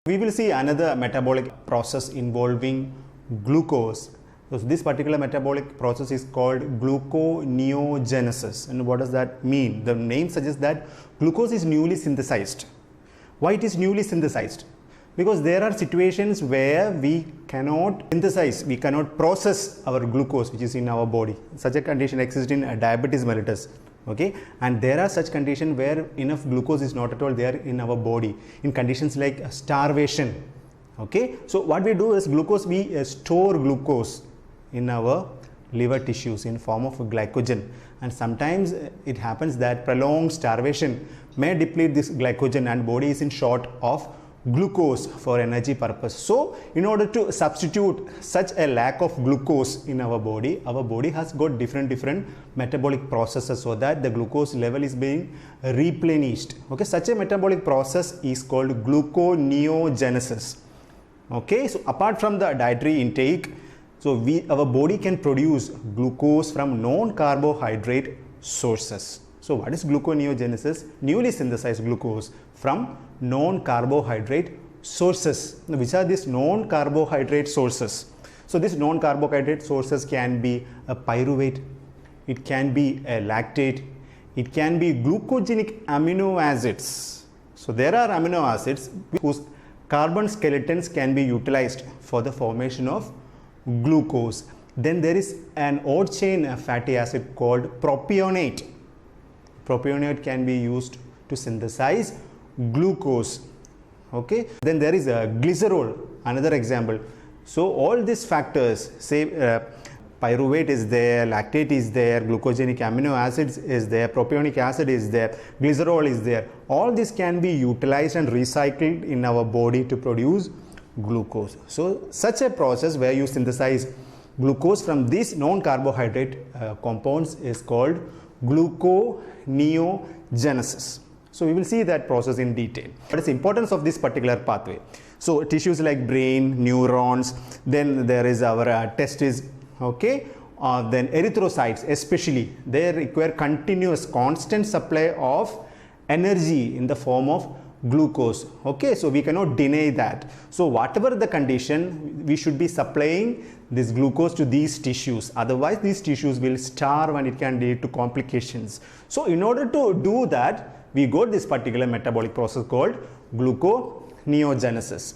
We will see another metabolic process involving glucose. So this particular metabolic process is called gluconeogenesis. And what does that mean? The name suggests that glucose is newly synthesized. Why it is newly synthesized? Because there are situations where we cannot synthesize, we cannot process our glucose which is in our body. Such a condition exists in diabetes mellitus. Okay, and there are such conditions where enough glucose is not at all there in our body, in conditions like starvation. Okay, so what we do is we store glucose in our liver tissues in form of glycogen, and sometimes it happens that prolonged starvation may deplete this glycogen and body is in short of glucose for energy purpose. So in order to substitute such a lack of glucose in our body has got different metabolic processes so that the glucose level is being replenished. Okay, such a metabolic process is called gluconeogenesis. Okay, so apart from the dietary intake, so our body can produce glucose from non-carbohydrate sources. So what is gluconeogenesis? Newly synthesized glucose from non-carbohydrate sources. Now, which are these non-carbohydrate sources? So these non-carbohydrate sources can be a pyruvate, it can be a lactate, it can be glucogenic amino acids. So there are amino acids whose carbon skeletons can be utilized for the formation of glucose. Then there is an odd chain fatty acid called propionate. Propionate can be used to synthesize glucose. Okay, then there is a glycerol, another example. So all these factors, say pyruvate is there, lactate is there, glucogenic amino acids is there, propionic acid is there, glycerol is there. All this can be utilized and recycled in our body to produce glucose. So such a process where you synthesize glucose from these non-carbohydrate compounds is called gluconeogenesis. So we will see that process in detail. What is the importance of this particular pathway? So tissues like brain, neurons, then there is our testes, okay, then erythrocytes especially, they require continuous constant supply of energy in the form of glucose. Okay, so we cannot deny that. So whatever the condition, we should be supplying this glucose to these tissues, otherwise these tissues will starve and it can lead to complications. So in order to do that, we got this particular metabolic process called gluconeogenesis.